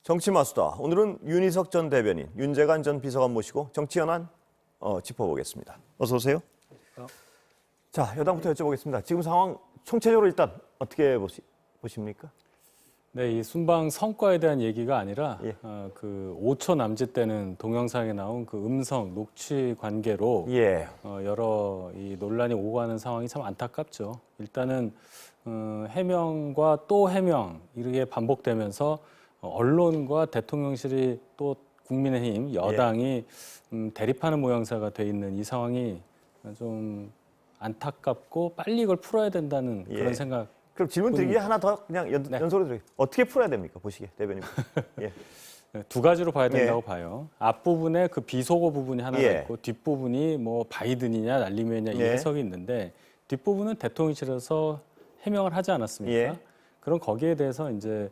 정치마수다. 오늘은 윤희석 전 대변인, 윤재관 전 비서관 모시고 정치 현안 짚어보겠습니다. 어서 오세요. 자, 여당부터 여쭤보겠습니다. 지금 상황 총체적으로 일단 어떻게 보십니까? 네, 이 순방 성과에 대한 얘기가 아니라 예. 그 5초 남짓 되는 동영상에 나온 그 음성 녹취 관계로 예. 여러 이 논란이 오고 가는 상황이 참 안타깝죠. 일단은 해명과 또 해명 이렇게 반복되면서 언론과 대통령실이 또 국민의힘 여당이 대립하는 모양새가 돼 있는 이 상황이 좀 안타깝고 빨리 이걸 풀어야 된다는 예. 그런 생각. 그럼 질문 드리기 하나 더 그냥 연속으로 드릴게요. 어떻게 풀어야 됩니까? 보시기에 대변인. 예. 네, 두 가지로 봐야 된다고 봐요. 앞부분에 그 비속어 부분이 하나가 예. 있고 뒷부분이 뭐 바이든이냐 날리면이냐 이 예. 해석이 있는데 뒷부분은 대통령실에서 해명을 하지 않았습니까? 예. 그럼 거기에 대해서 이제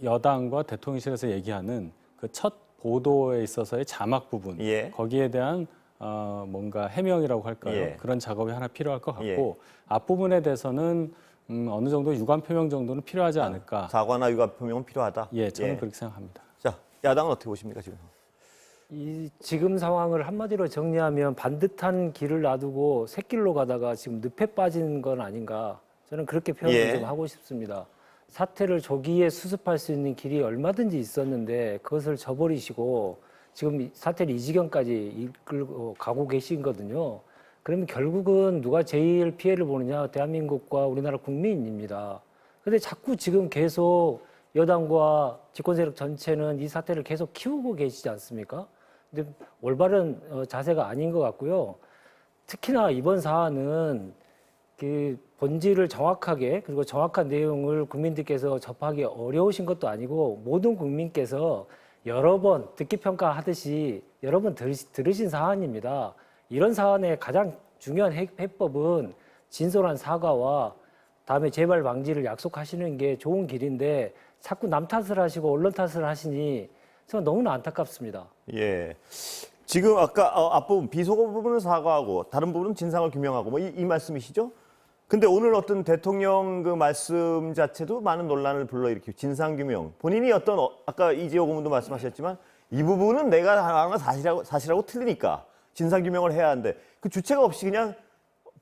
여당과 대통령실에서 얘기하는 그 첫 보도에 있어서의 자막 부분 예. 거기에 대한 뭔가 해명이라고 할까요? 예. 그런 작업이 하나 필요할 것 같고 예. 앞부분에 대해서는 어느 정도 유감 표명 정도는 필요하지 않을까? 사과나 유감 표명은 필요하다. 예, 저는 그렇게 생각합니다. 자, 야당은 어떻게 보십니까 지금? 이 지금 상황을 한마디로 정리하면 반듯한 길을 놔두고 샛길로 가다가 지금 늪에 빠진 건 아닌가, 저는 그렇게 표현을 예. 좀 하고 싶습니다. 사태를 조기에 수습할 수 있는 길이 얼마든지 있었는데 그것을 저버리시고 지금 사태를 이 지경까지 이끌고 가고 계신 거거든요. 그러면 결국은 누가 제일 피해를 보느냐? 대한민국과 우리나라 국민입니다. 그런데 자꾸 지금 계속 여당과 집권세력 전체는 이 사태를 계속 키우고 계시지 않습니까? 근데 올바른 자세가 아닌 것 같고요. 특히나 이번 사안은 그 본질을 정확하게 그리고 정확한 내용을 국민들께서 접하기 어려우신 것도 아니고 모든 국민께서 여러 번 듣기 평가하듯이 여러 번 들으신 사안입니다. 이런 사안의 가장 중요한 해법은 진솔한 사과와 다음에 재발 방지를 약속하시는 게 좋은 길인데 자꾸 남 탓을 하시고 언론 탓을 하시니 저는 너무나 안타깝습니다. 예. 지금 아까 앞부분 비속어 부분은 사과하고 다른 부분은 진상을 규명하고 뭐 이 말씀이시죠? 근데 오늘 어떤 대통령 그 말씀 자체도 많은 논란을 불러일으키고 진상규명 본인이 어떤 아까 이재호 고문도 말씀하셨지만 이 부분은 내가 하는 건 사실하고 틀리니까 진상규명을 해야 하는데 그 주체가 없이 그냥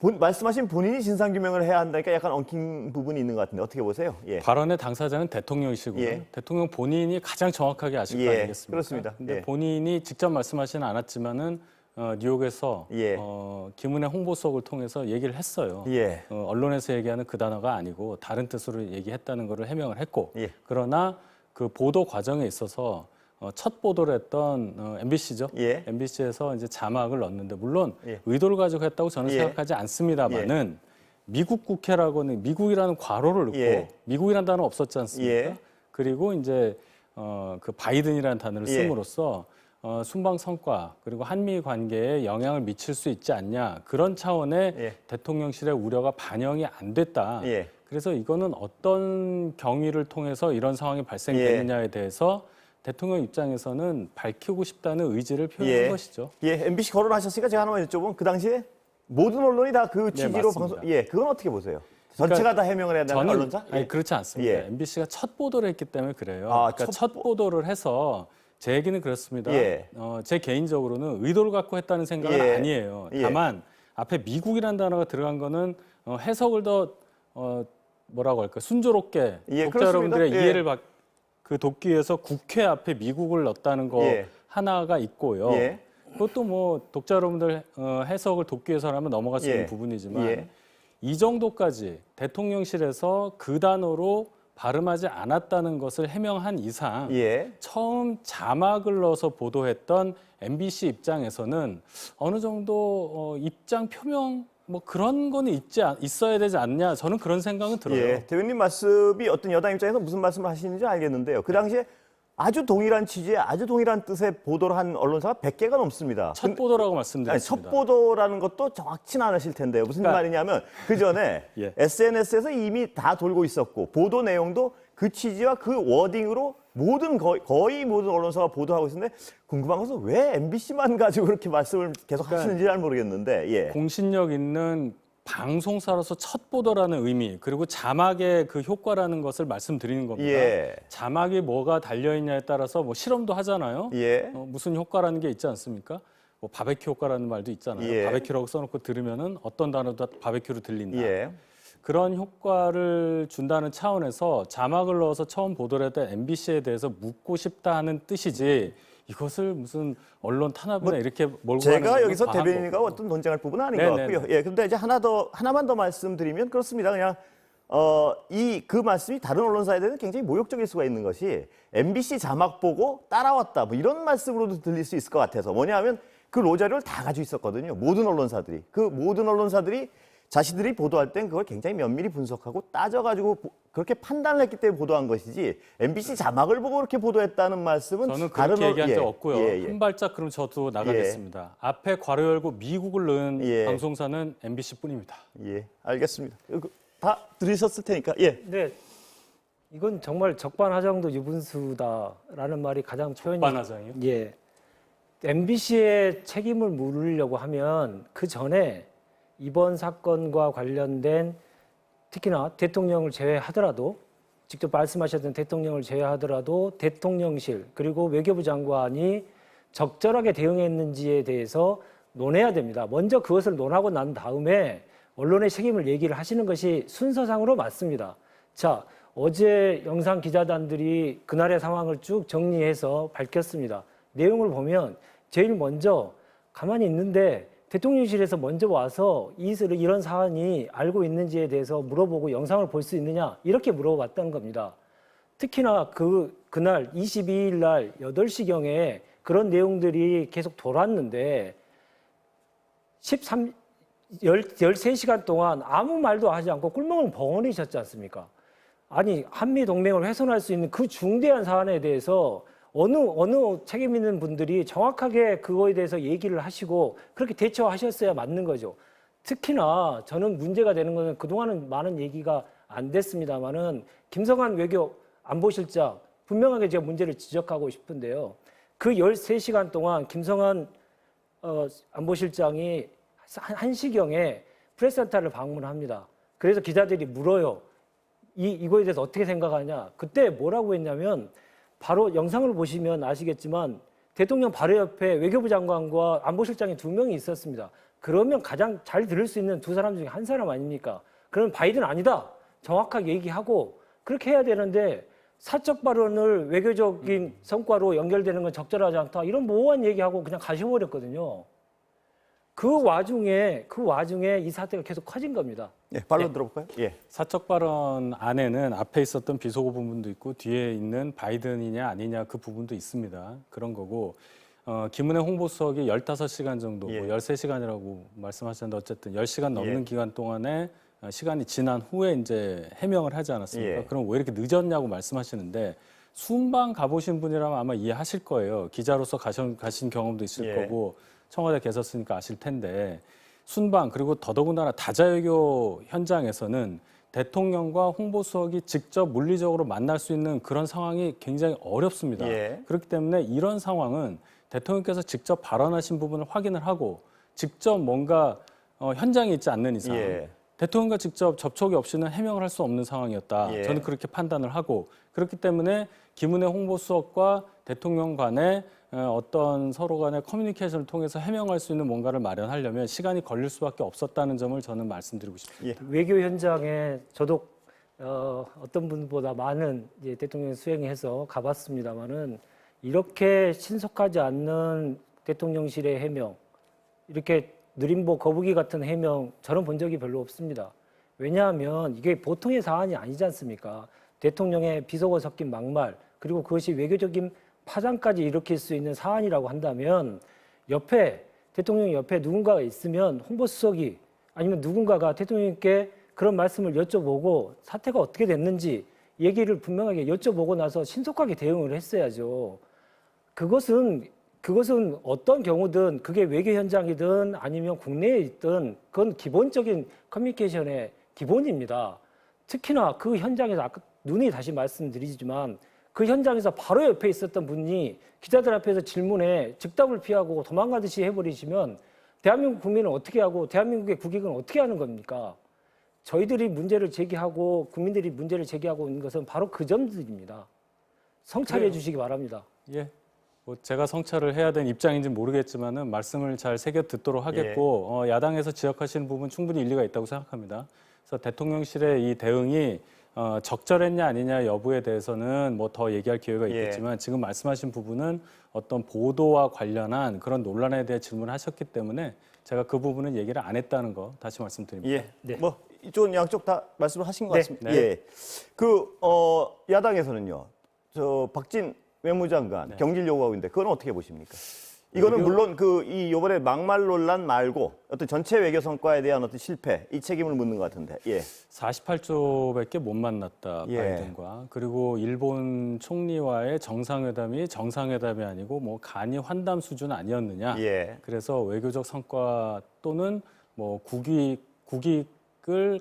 말씀하신 본인이 진상규명을 해야 한다니까 약간 엉킨 부분이 있는 것 같은데 어떻게 보세요? 예. 발언의 당사자는 대통령이시고요. 예. 대통령 본인이 가장 정확하게 아실 거 예, 아니겠습니까? 그렇습니다. 근데 예. 본인이 직접 말씀하시는 않았지만은 뉴욕에서 예. 김은혜 홍보수석을 통해서 얘기를 했어요. 예. 언론에서 얘기하는 그 단어가 아니고 다른 뜻으로 얘기했다는 것을 해명을 했고 예. 그러나 그 보도 과정에 있어서 첫 보도를 했던 MBC죠. 예. MBC에서 이제 자막을 넣었는데 물론 예. 의도를 가지고 했다고 저는 예. 생각하지 않습니다만은 미국 국회라고는 미국이라는 괄호를 넣고 예. 미국이라는 단어 없었지 않습니까? 예. 그리고 이제 그 바이든이라는 단어를 예. 씀으로써 순방 성과 그리고 한미 관계에 영향을 미칠 수 있지 않냐 그런 차원의 예. 대통령실의 우려가 반영이 안 됐다. 예. 그래서 이거는 어떤 경위를 통해서 이런 상황이 발생되느냐에 대해서 대통령 입장에서는 밝히고 싶다는 의지를 표현한 것이죠. 예, MBC 거론하셨으니까 제가 하나만 여쭤보면 그 당시에 모든 언론이 다 그 취지로 맞습니다. 방송. 예, 그건 어떻게 보세요? 전체가 다 해명을 해야 되는 저는 언론사? 아니, 예. 그렇지 않습니다. 예. MBC가 첫 보도를 했기 때문에 그래요. 아, 그러니까 첫 보도를 해서 제 얘기는 그렇습니다. 예. 제 개인적으로는 의도를 갖고 했다는 생각은 예. 아니에요. 예. 다만 앞에 미국이라는 단어가 들어간 거는 해석을 더 뭐라고 할까 순조롭게 예, 독자 그렇습니다. 여러분들의 예. 이해를 돕기 위해서 국회 앞에 미국을 넣었다는 거 예. 하나가 있고요. 예. 그것도 뭐 독자 여러분들 해석을 돕기 위해서라면 넘어갈 수 있는 예. 부분이지만 예. 이 정도까지 대통령실에서 그 단어로 발음하지 않았다는 것을 해명한 이상 예. 처음 자막을 넣어서 보도했던 MBC 입장에서는 어느 정도 입장 표명 뭐 그런 거는 있어야 되지 않냐 저는 그런 생각은 들어요. 예. 대변인 말씀이 어떤 여당 입장에서 무슨 말씀을 하시는지 알겠는데요. 그 당시에 아주 동일한 취지에 아주 동일한 뜻의 보도를 한 언론사가 100개가 넘습니다. 첫 보도라고 아니, 말씀드렸습니다. 첫 보도라는 것도 정확치는 않으실 텐데요. 무슨 그러니까, 말이냐면 그 전에 예. SNS에서 이미 다 돌고 있었고 보도 내용도 그 취지와 그 워딩으로 거의 모든 언론사가 보도하고 있었는데 궁금한 것은 왜 MBC만 가지고 그렇게 말씀을 계속 하시는지 잘 모르겠는데 예. 공신력 있는 방송사로서 첫 보도라는 의미 그리고 자막의 그 효과라는 것을 말씀드리는 겁니다. 예. 자막이 뭐가 달려있냐에 따라서 뭐 실험도 하잖아요. 예. 무슨 효과라는 게 있지 않습니까? 뭐 바베큐 효과라는 말도 있잖아요. 예. 바베큐라고 써놓고 들으면은 어떤 단어도 바베큐로 들린다. 예. 그런 효과를 준다는 차원에서 자막을 넣어서 처음 보도를 했던 MBC에 대해서 묻고 싶다 하는 뜻이지 이것을 무슨 언론 탄압이나 이렇게 몰고 가는 제가 건 여기서 과한 대변인과 거고. 어떤 논쟁할 부분은 아닌 네네네. 것 같고요. 예, 근데 이제 하나만 더 말씀드리면 그렇습니다. 그냥 그 말씀이 다른 언론사에 대해서 굉장히 모욕적일 수가 있는 것이 MBC 자막 보고 따라왔다 뭐 이런 말씀으로도 들릴 수 있을 것 같아서 뭐냐면 그 로자료를 다 가지고 있었거든요. 모든 언론사들이 그 모든 언론사들이 자신들이 보도할 땐 그걸 굉장히 면밀히 분석하고 따져가지고 그렇게 판단을 했기 때문에 보도한 것이지 MBC 자막을 보고 그렇게 보도했다는 말씀은 저는 다른 그렇게 얘기한 적 없고요. 예, 예. 한 발짝 그럼 저도 나가겠습니다. 앞에 괄호 열고 미국을 넣은 예. 방송사는 MBC뿐입니다. 예, 알겠습니다. 다 들으셨을 테니까 예. 네, 이건 정말 적반하장도 유분수다라는 말이 가장 표현이 반하장이요? 예. MBC의 책임을 물으려고 하면 그 전에 이번 사건과 관련된 특히나 대통령을 제외하더라도 직접 말씀하셨던 대통령을 제외하더라도 대통령실 그리고 외교부 장관이 적절하게 대응했는지에 대해서 논해야 됩니다. 먼저 그것을 논하고 난 다음에 언론의 책임을 얘기를 하시는 것이 순서상으로 맞습니다. 자, 어제 영상 기자단들이 그날의 상황을 쭉 정리해서 밝혔습니다. 내용을 보면 제일 먼저 가만히 있는데 대통령실에서 먼저 와서 이런 사안이 알고 있는지에 대해서 물어보고 영상을 볼 수 있느냐 이렇게 물어봤다는 겁니다. 특히나 그날 22일 날 8시경에 그런 내용들이 계속 돌았는데 13시간 동안 아무 말도 하지 않고 꿀먹을 벙어리셨지 않습니까? 아니 한미 동맹을 훼손할 수 있는 그 중대한 사안에 대해서 어느 책임 있는 분들이 정확하게 그거에 대해서 얘기를 하시고 그렇게 대처하셨어야 맞는 거죠. 특히나 저는 문제가 되는 것은 그동안은 많은 얘기가 안 됐습니다만은 김성한 외교 안보실장 분명하게 제가 문제를 지적하고 싶은데요. 그 13시간 동안 김성한 안보실장이 1시경에 프레스센터를 방문합니다. 그래서 기자들이 물어요. 이거에 대해서 어떻게 생각하냐. 그때 뭐라고 했냐면 바로 영상을 보시면 아시겠지만 대통령 바로 옆에 외교부 장관과 안보실장이 2명이 있었습니다. 그러면 가장 잘 들을 수 있는 두 사람 중에 한 사람 아닙니까? 그러면 바이든 아니다. 정확하게 얘기하고 그렇게 해야 되는데 사적 발언을 외교적인 성과로 연결되는 건 적절하지 않다. 이런 모호한 얘기하고 그냥 가셔버렸거든요. 그 와중에 이 사태가 계속 커진 겁니다. 예, 반론 들어볼까요? 예. 사적 발언 안에는 앞에 있었던 비속어 부분도 있고 뒤에 있는 바이든이냐 아니냐 그 부분도 있습니다. 그런 거고 김은혜 홍보수석이 15시간 정도, 예. 뭐 13시간이라고 말씀하셨는데 어쨌든 10시간 넘는 예. 기간 동안에 시간이 지난 후에 이제 해명을 하지 않았습니까? 예. 그럼 왜 이렇게 늦었냐고 말씀하시는데 순방 가보신 분이라면 아마 이해하실 거예요. 기자로서 가신 경험도 있을 예. 거고 청와대 계셨으니까 아실 텐데 순방 그리고 더더군다나 다자외교 현장에서는 대통령과 홍보수석이 직접 물리적으로 만날 수 있는 그런 상황이 굉장히 어렵습니다. 예. 그렇기 때문에 이런 상황은 대통령께서 직접 발언하신 부분을 확인을 하고 직접 뭔가 현장에 있지 않는 이상 예. 대통령과 직접 접촉이 없이는 해명을 할 수 없는 상황이었다. 예. 저는 그렇게 판단을 하고 그렇기 때문에 김은혜 홍보수석과 대통령 간의 어떤 서로 간의 커뮤니케이션을 통해서 해명할 수 있는 뭔가를 마련하려면 시간이 걸릴 수밖에 없었다는 점을 저는 말씀드리고 싶습니다. 예. 외교 현장에 저도 어떤 분보다 많은 이제 대통령 수행해서 가봤습니다만은 이렇게 신속하지 않는 대통령실의 해명, 이렇게 느림보 거북이 같은 해명 저는 본 적이 별로 없습니다. 왜냐하면 이게 보통의 사안이 아니지 않습니까? 대통령의 비속어 섞인 막말 그리고 그것이 외교적인 파장까지 일으킬 수 있는 사안이라고 한다면 대통령 옆에 누군가가 있으면 홍보수석이 아니면 누군가가 대통령께 그런 말씀을 여쭤보고 사태가 어떻게 됐는지 얘기를 분명하게 여쭤보고 나서 신속하게 대응을 했어야죠. 그것은 어떤 경우든 그게 외교 현장이든 아니면 국내에 있든 그건 기본적인 커뮤니케이션의 기본입니다. 특히나 그 현장에서 아까 눈이 다시 말씀드리지만 그 현장에서 바로 옆에 있었던 분이 기자들 앞에서 질문에 즉답을 피하고 도망가듯이 해버리시면 대한민국 국민은 어떻게 하고 대한민국의 국익은 어떻게 하는 겁니까? 저희들이 문제를 제기하고 국민들이 문제를 제기하고 있는 것은 바로 그 점들입니다. 성찰해 주시기 바랍니다. 예. 뭐 제가 성찰을 해야 되는 입장인지는 모르겠지만은 말씀을 잘 새겨 듣도록 하겠고 야당에서 지적하시는 부분 충분히 일리가 있다고 생각합니다. 그래서 대통령실의 이 대응이 적절했냐 아니냐 여부에 대해서는 뭐 더 얘기할 기회가 있겠지만 지금 말씀하신 부분은 어떤 보도와 관련한 그런 논란에 대해 질문하셨기 때문에 제가 그 부분은 얘기를 안 했다는 거 다시 말씀드립니다. 예. 네. 뭐 이쪽은 양쪽 다 말씀을 하신 것 네. 같습니다. 네. 예. 그 야당에서는요. 저 박진 외무장관 경질 요구하고 있는데 그건 어떻게 보십니까? 이거는 물론 이 요번에 막말 논란 말고 어떤 전체 외교 성과에 대한 어떤 실패 이 책임을 묻는 것 같은데. 예. 48조밖에 못 만났다 예. 바이든과 그리고 일본 총리와의 정상회담이 정상회담이 아니고 뭐 간이 환담 수준 아니었느냐. 예. 그래서 외교적 성과 또는 뭐 국익을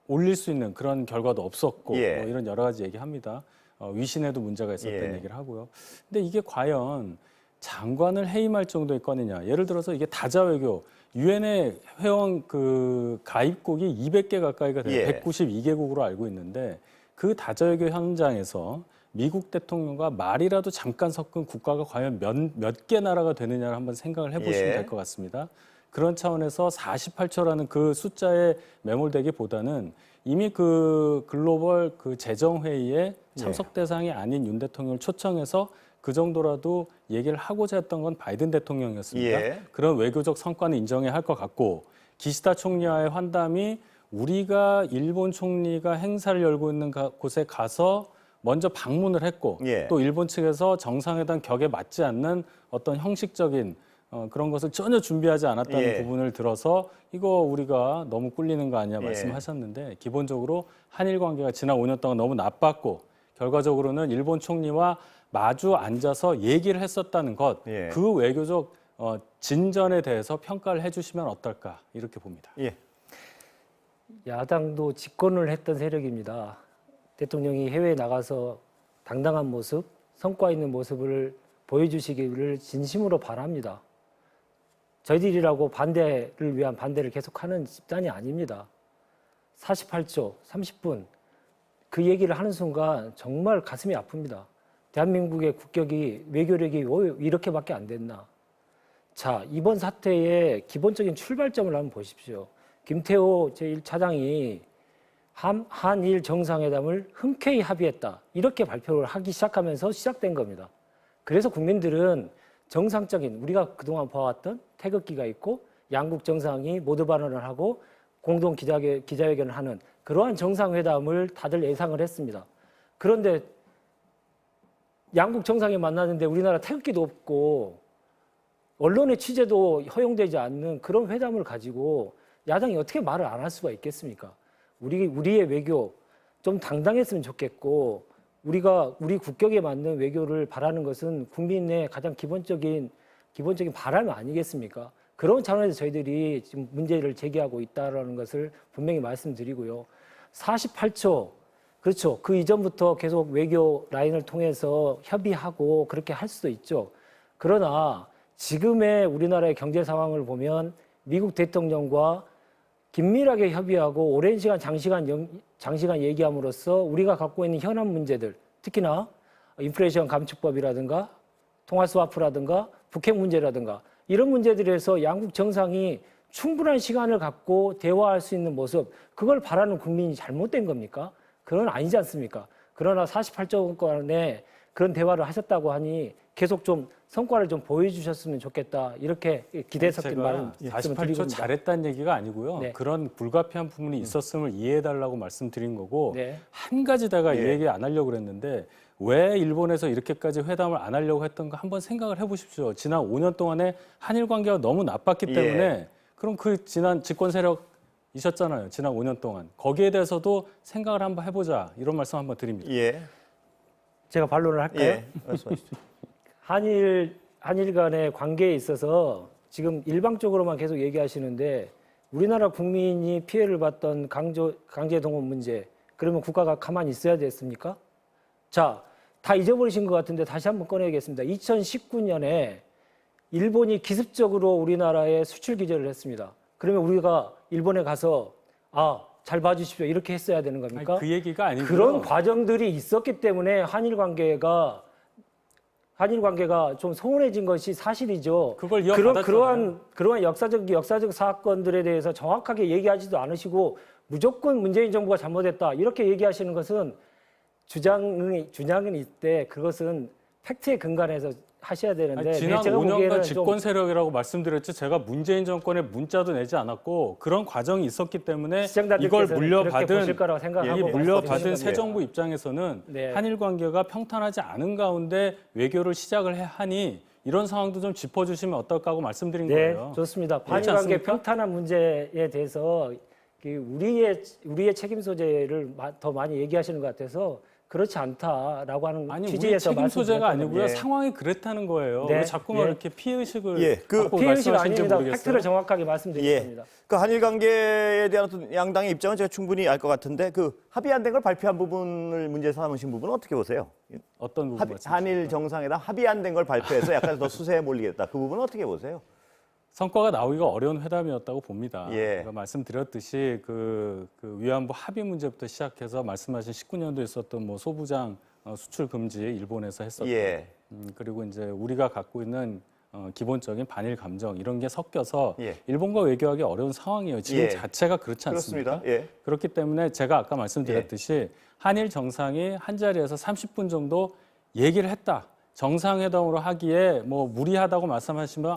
올릴 수 있는 그런 결과도 없었고 예. 뭐 이런 여러 가지 얘기합니다. 위신에도 문제가 있었다는 예. 얘기를 하고요. 근데 이게 과연 장관을 해임할 정도의 건이냐? 예를 들어서 이게 다자 외교 유엔의 회원 그 가입국이 200개 가까이가 돼요. 예. 192개국으로 알고 있는데 그 다자 외교 현장에서 미국 대통령과 말이라도 잠깐 섞은 국가가 과연 몇 개 나라가 되느냐를 한번 생각을 해보시면 예. 될 것 같습니다. 그런 차원에서 48초라는 그 숫자에 매몰되기보다는 이미 그 글로벌 그 재정회의에 참석 대상이 아닌 윤 대통령을 초청해서 그 정도라도 얘기를 하고자 했던 건 바이든 대통령이었습니다. 예. 그런 외교적 성과는 인정해야 할 것 같고 기시다 총리와의 환담이 우리가 일본 총리가 행사를 열고 있는 곳에 가서 먼저 방문을 했고 예. 또 일본 측에서 정상회담 격에 맞지 않는 어떤 형식적인 그런 것을 전혀 준비하지 않았다는 예. 부분을 들어서 이거 우리가 너무 꿀리는 거 아니냐 예. 말씀하셨는데 기본적으로 한일 관계가 지난 5년 동안 너무 나빴고 결과적으로는 일본 총리와 마주 앉아서 얘기를 했었다는 것, 예. 그 외교적 진전에 대해서 평가를 해주시면 어떨까 이렇게 봅니다. 예. 야당도 집권을 했던 세력입니다. 대통령이 해외에 나가서 당당한 모습, 성과 있는 모습을 보여주시기를 진심으로 바랍니다. 저희들이라고 반대를 위한 반대를 계속하는 집단이 아닙니다. 48조, 30분 그 얘기를 하는 순간 정말 가슴이 아픕니다. 대한민국의 국격이 외교력이 왜 이렇게밖에 안 됐나. 자, 이번 사태의 기본적인 출발점을 한번 보십시오. 김태호 제1차장이 한일 정상회담을 흔쾌히 합의했다. 이렇게 발표를 하기 시작하면서 시작된 겁니다. 그래서 국민들은 정상적인 우리가 그동안 봐왔던 태극기가 있고 양국 정상이 모두 발언을 하고 공동 기자회견을 하는 그러한 정상회담을 다들 예상을 했습니다. 그런데 양국 정상이 만나는데 우리나라 태극기도 없고 언론의 취재도 허용되지 않는 그런 회담을 가지고 야당이 어떻게 말을 안 할 수가 있겠습니까? 우리의 외교 좀 당당했으면 좋겠고 우리 국격에 맞는 외교를 바라는 것은 국민의 가장 기본적인 바람 아니겠습니까? 그런 차원에서 저희들이 지금 문제를 제기하고 있다는 것을 분명히 말씀드리고요. 48초, 그렇죠. 그 이전부터 계속 외교 라인을 통해서 협의하고 그렇게 할 수도 있죠. 그러나 지금의 우리나라의 경제 상황을 보면 미국 대통령과 긴밀하게 협의하고 오랜 시간, 장시간 얘기함으로써 우리가 갖고 있는 현안 문제들, 특히나 인플레이션 감축법이라든가 통화 스와프라든가 북핵 문제라든가 이런 문제들에서 양국 정상이 충분한 시간을 갖고 대화할 수 있는 모습, 그걸 바라는 국민이 잘못된 겁니까? 그건 아니지 않습니까? 그러나 48조 동안에 그런 대화를 하셨다고 하니 계속 좀 성과를 좀 보여주셨으면 좋겠다. 이렇게 기대 섞인 말을 48조 잘했다는 얘기가 아니고요. 네. 그런 불가피한 부분이 있었음을 이해해달라고 말씀드린 거고 네. 한 가지다가 이 예. 얘기 안 하려고 그랬는데 왜 일본에서 이렇게까지 회담을 안 하려고 했던가 한번 생각을 해보십시오. 지난 5년 동안에 한일 관계가 너무 나빴기 때문에 예. 그럼 그 지난 집권 세력이셨잖아요. 지난 5년 동안. 거기에 대해서도 생각을 한번 해보자. 이런 말씀 한번 드립니다. 예. 제가 반론을 할까요? 예. 말씀하시죠. 한일 간의 관계에 있어서 지금 일방적으로만 계속 얘기하시는데 우리나라 국민이 피해를 봤던 강제 동원 문제, 그러면 국가가 가만히 있어야 됐습니까? 자, 다 잊어버리신 것 같은데 다시 한번 꺼내겠습니다. 2019년에 일본이 기습적으로 우리나라에 수출 규제를 했습니다. 그러면 우리가 일본에 가서 잘 봐주십시오 이렇게 했어야 되는 겁니까? 아니, 그 얘기가 아니고요. 그런 과정들이 있었기 때문에 한일 관계가 좀 소원해진 것이 사실이죠. 그걸 이어받았잖아요. 그러한 역사적 사건들에 대해서 정확하게 얘기하지도 않으시고 무조건 문재인 정부가 잘못했다 이렇게 얘기하시는 것은 주장은 있대 그것은 팩트에 근간해서 하셔야 되는데 아니, 지난 제가 5년간 보기에는 집권 세력이라고 말씀드렸죠. 제가 문재인 정권에 문자도 내지 않았고 그런 과정이 있었기 때문에 이걸 시청자들께서는 그렇게 물려받은 보실 거라고 생각하고 이 물려받은 말씀해 새 주시는 정부 입장에서는 네. 한일 관계가 평탄하지 않은 가운데 외교를 시작을 하니 이런 상황도 좀 짚어주시면 어떨까 하고 말씀드린 네, 거예요. 좋습니다. 그렇지 한일 관계 않습니까? 평탄한 문제에 대해서 우리의 책임 소재를 더 많이 얘기하시는 것 같아서 그렇지 않다라고 하는 아니 우리 취지에서 책임 소재가 말씀드렸던 아니고요. 예. 상황이 그랬다는 거예요. 네, 왜 자꾸만 예. 이렇게 피해의식을 예, 갖고 피해의식 말씀하시는지 아닙니다. 모르겠어요. 팩트를 정확하게 말씀드릴 예. 겁니다. 그 한일 관계에 대한 어떤 양당의 입장은 제가 충분히 알 것 같은데 그 합의 안 된 걸 발표한 부분을 문제 삼으신 부분은 어떻게 보세요? 어떤 부분 말씀이십니까? 한일 정상회담 합의 안 된 걸 발표해서 약간 더 수세에 몰리겠다. 그 부분은 어떻게 보세요? 성과가 나오기가 어려운 회담이었다고 봅니다. 예. 제가 말씀드렸듯이 그 위안부 합의 문제부터 시작해서 말씀하신 19년도에 있었던 뭐 소부장 수출 금지 일본에서 했었던 예. 그리고 이제 우리가 갖고 있는 기본적인 반일 감정 이런 게 섞여서 예. 일본과 외교하기 어려운 상황이에요. 지금 예. 자체가 그렇지 않습니까? 그렇습니다. 예. 그렇기 때문에 제가 아까 말씀드렸듯이 한일 정상이 한 자리에서 30분 정도 얘기를 했다. 정상회담으로 하기에 뭐 무리하다고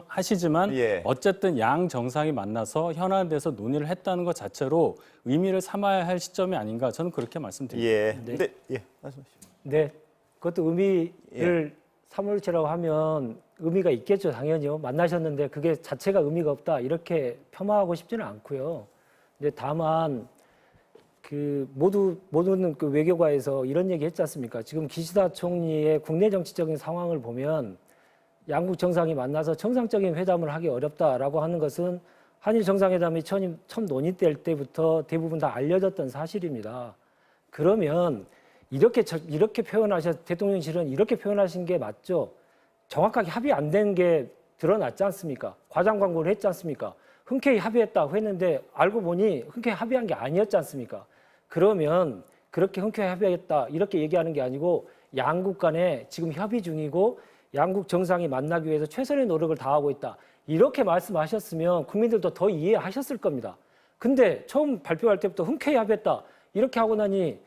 하시지만 예. 어쨌든 양 정상이 만나서 현안에서 논의를 했다는 것 자체로 의미를 삼아야 할 시점이 아닌가 저는 그렇게 말씀드립니다. 예. 네. 근데 예. 말씀하시죠. 네, 그것도 의미를 삼을치라고 하면 의미가 있겠죠, 당연히요. 만나셨는데 그게 자체가 의미가 없다 이렇게 폄하하고 싶지는 않고요. 근데 다만 모든 그 외교가에서 이런 얘기 했지 않습니까? 지금 기시다 총리의 국내 정치적인 상황을 보면 양국 정상이 만나서 정상적인 회담을 하기 어렵다라고 하는 것은 한일 정상회담이 처음 논의될 때부터 대부분 다 알려졌던 사실입니다. 그러면 이렇게 대통령실은 이렇게 표현하신 게 맞죠? 정확하게 합의 안 된 게 드러났지 않습니까? 과장 광고를 했지 않습니까? 흔쾌히 합의했다고 했는데 알고 보니 흔쾌히 합의한 게 아니었지 않습니까? 그러면 그렇게 흔쾌히 합의했다 이렇게 얘기하는 게 아니고 양국 간에 지금 협의 중이고 양국 정상이 만나기 위해서 최선의 노력을 다하고 있다. 이렇게 말씀하셨으면 국민들도 더 이해하셨을 겁니다. 근데 처음 발표할 때부터 흔쾌히 합의했다. 이렇게 하고 나니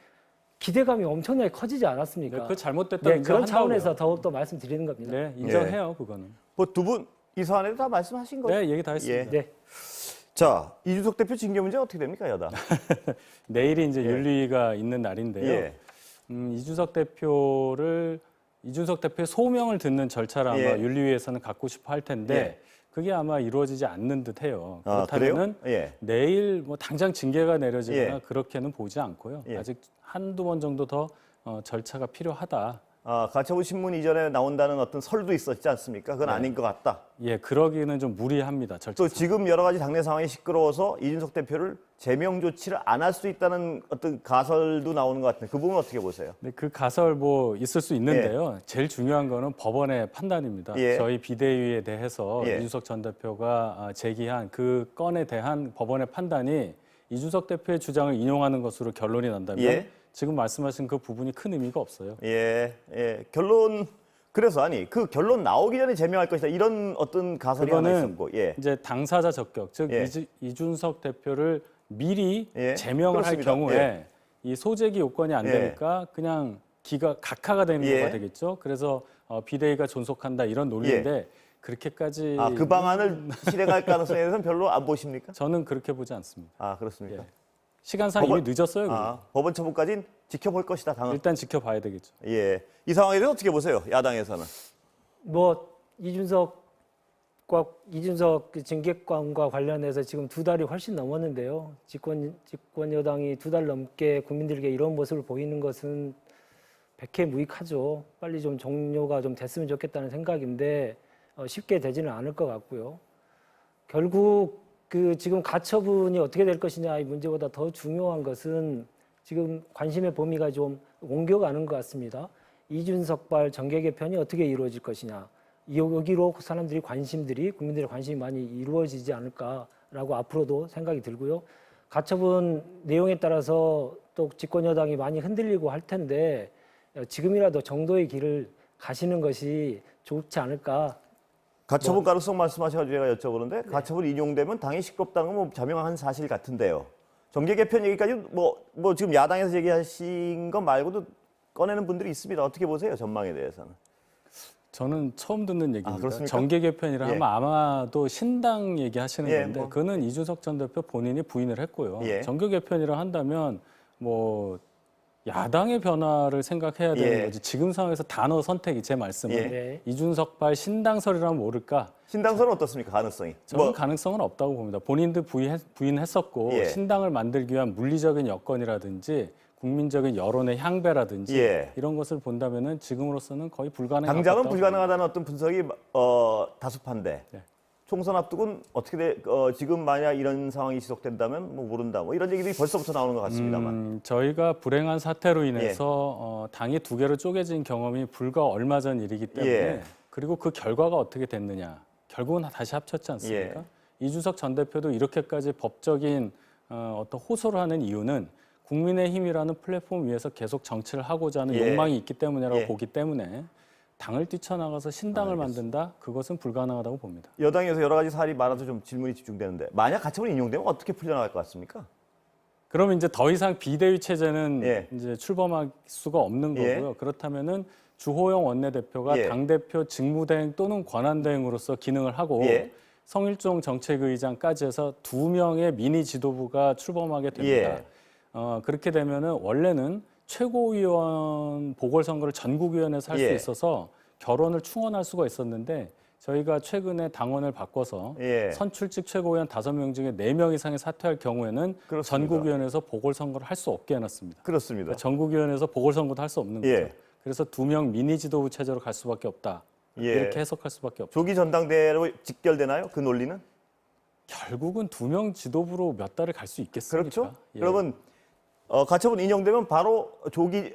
기대감이 엄청나게 커지지 않았습니까? 네, 그 잘못됐다 네, 그런 인정한다고요. 차원에서 더욱더 말씀드리는 겁니다. 네, 인정해요 그거는. 뭐 두 분 이 사안에도 다 말씀하신 거죠? 네, 얘기 다 했습니다. 예. 네. 자, 이준석 대표 징계 문제 어떻게 됩니까, 여당? 내일이 이제 예. 윤리위가 있는 날인데요. 예. 이준석 대표의 소명을 듣는 절차를 아마 예. 윤리위에서는 갖고 싶어 할 텐데 예. 그게 아마 이루어지지 않는 듯해요. 아, 그렇다면은 그래요? 예. 내일 뭐 당장 징계가 내려지거나 예. 그렇게는 보지 않고요. 예. 아직 한두 번 정도 더 절차가 필요하다. 가처분 신문 이전에 나온다는 어떤 설도 있었지 않습니까? 그건 네. 아닌 것 같다. 예, 그러기는 좀 무리합니다. 절차. 또 지금 여러 가지 당내 상황이 시끄러워서 이준석 대표를 제명 조치를 안 할 수 있다는 어떤 가설도 나오는 것 같은데 그 부분 어떻게 보세요? 네, 그 가설 뭐 있을 수 있는데요. 제일 중요한 거는 법원의 판단입니다. 예. 저희 비대위에 대해서 예. 이준석 전 대표가 제기한 그 건에 대한 법원의 판단이 이준석 대표의 주장을 인용하는 것으로 결론이 난다면 예. 지금 말씀하신 그 부분이 큰 의미가 없어요. 예, 결론 그래서 그 결론 나오기 전에 제명할 것이다 이런 어떤 가설이 하나 그거는 있었고, 예, 이제 당사자 적격, 즉 예. 이준석 대표를 미리 예. 제명을 그렇습니다. 할 경우에 예. 이 소재기 요건이 안 예. 되니까 그냥 각하가 되는 예. 거가 되겠죠. 그래서 비대위가 존속한다 이런 논리인데 그렇게까지 그 방안을 실행할 가능성에 대해서는 별로 안 보십니까? 저는 그렇게 보지 않습니다. 그렇습니까? 예. 시간상 법원- 이미 늦었어요. 그리고. 법원 처분까지는 지켜볼 것이다, 당은. 일단 지켜봐야 되겠죠. 예, 이 상황에 대해서 어떻게 보세요, 야당에서는? 뭐 이준석 그 징계권과 관련해서 지금 2달이 훨씬 넘었는데요. 집권 여당이 2달 넘게 국민들에게 이런 모습을 보이는 것은 백해무익하죠. 빨리 좀 종료가 좀 됐으면 좋겠다는 생각인데 쉽게 되지는 않을 것 같고요. 결국 지금 가처분이 어떻게 될 것이냐 이 문제보다 더 중요한 것은 지금 관심의 범위가 좀 옮겨가는 것 같습니다. 이준석발 정계 개편이 어떻게 이루어질 것이냐. 여기로 사람들이 국민들의 관심이 많이 이루어지지 않을까라고 앞으로도 생각이 들고요. 가처분 내용에 따라서 또 집권 여당이 많이 흔들리고 할 텐데 지금이라도 정도의 길을 가시는 것이 좋지 않을까. 가처분 가능성 말씀하셔가지고 제가 여쭤보는데 가처분 인용되면 당이 시끄럽다는 건 뭐 자명한 사실 같은데요. 정계 개편 얘기까지 뭐 지금 야당에서 얘기하신 것 말고도 꺼내는 분들이 있습니다. 어떻게 보세요? 전망에 대해서는. 저는 처음 듣는 얘기입니다. 그렇습니까? 정계 개편이라 예. 하면 아마도 신당 얘기하시는 예, 건데 뭐. 그는 이준석 전 대표 본인이 부인을 했고요. 예. 정계 개편이라 한다면 뭐 야당의 변화를 생각해야 되는 예. 거지. 지금 상황에서 단어 선택이 제 말씀은 예. 네. 이준석발 신당설이라면 모를까? 신당선은 어떻습니까? 가능성이. 저는 가능성은 없다고 봅니다. 본인도 부인했었고 예. 신당을 만들기 위한 물리적인 여건이라든지 국민적인 여론의 향배라든지 예. 이런 것을 본다면은 지금으로서는 거의 불가능하다고 당장은 봅니다. 불가능하다는 어떤 분석이 다수파인데 네. 총선 앞두고는 어떻게 지금 만약 이런 상황이 지속된다면 뭐 모른다. 뭐 이런 얘기들이 벌써부터 나오는 것 같습니다만. 저희가 불행한 사태로 인해서 당이 두 개로 쪼개진 경험이 불과 얼마 전 일이기 때문에 예. 그리고 그 결과가 어떻게 됐느냐. 결국은 다시 합쳤지 않습니까? 예. 이준석 전 대표도 이렇게까지 법적인 어떤 호소를 하는 이유는 국민의힘이라는 플랫폼 위에서 계속 정치를 하고자 하는 예. 욕망이 있기 때문이라고 예. 보기 때문에 당을 뛰쳐나가서 신당을 만든다? 그것은 불가능하다고 봅니다. 여당에서 여러 가지 사안이 많아서 좀 질문이 집중되는데 만약 가처분이 인용되면 어떻게 풀려나갈 것 같습니까? 그러면 이제 더 이상 비대위 체제는 예. 이제 출범할 수가 없는 예. 거고요. 그렇다면은 주호영 원내대표가 예. 당대표 직무대행 또는 권한대행으로서 기능을 하고 예. 성일종 정책의장까지 해서 2명의 미니 지도부가 출범하게 됩니다. 예. 그렇게 되면은 원래는 최고위원 보궐선거를 전국위원회에서 할 수 예. 있어서 결원을 충원할 수가 있었는데 저희가 최근에 당원을 바꿔서 예. 선출직 최고위원 5명 중에 4명 이상이 사퇴할 경우에는 그렇습니다. 전국위원회에서 보궐선거를 할 수 없게 해놨습니다. 그렇습니다. 그러니까 전국위원회에서 보궐선거도 할 수 없는 거죠. 예. 그래서 2명 미니 지도부 체제로 갈 수밖에 없다. 예. 이렇게 해석할 수밖에 없죠. 조기 전당대회로 직결되나요? 그 논리는? 결국은 2명 지도부로 몇 달을 갈 수 있겠습니까? 그렇죠. 예. 그러면 가처분 인용되면 바로 조기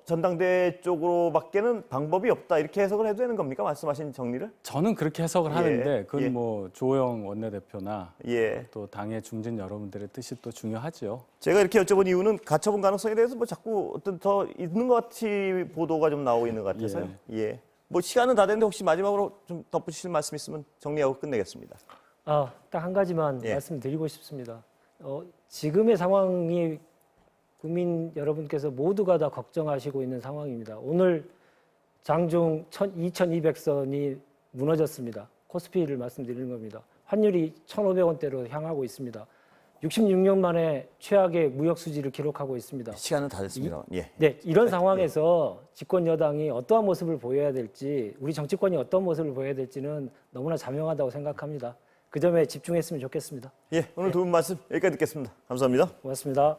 전당대회 쪽으로밖에는 방법이 없다 이렇게 해석을 해도 되는 겁니까? 말씀하신 정리를? 저는 그렇게 해석을 예. 하는데 그건 예. 뭐 조영 원내대표나 예. 또 당의 중진 여러분들의 뜻이 또 중요하죠. 제가 이렇게 여쭤본 이유는 가처분 가능성에 대해서 뭐 자꾸 어떤 더 있는 것 같이 보도가 좀 나오고 있는 것 같아서요. 예. 뭐 시간은 다 됐는데 혹시 마지막으로 좀 덧붙이실 말씀 있으면 정리하고 끝내겠습니다. 딱 한 가지만 예. 말씀드리고 싶습니다. 지금의 상황이 국민 여러분께서 모두가 다 걱정하시고 있는 상황입니다. 오늘 장중 2200선이 무너졌습니다. 코스피를 말씀드리는 겁니다. 환율이 1,500원대로 향하고 있습니다. 66년 만에 최악의 무역 수지를 기록하고 있습니다. 시간은 다 됐습니다. 예. 네, 이런 상황에서 집권 여당이 어떠한 모습을 보여야 될지, 우리 정치권이 어떤 모습을 보여야 될지는 너무나 자명하다고 생각합니다. 그 점에 집중했으면 좋겠습니다. 예. 오늘 두 분 말씀 여기까지 듣겠습니다. 감사합니다. 고맙습니다.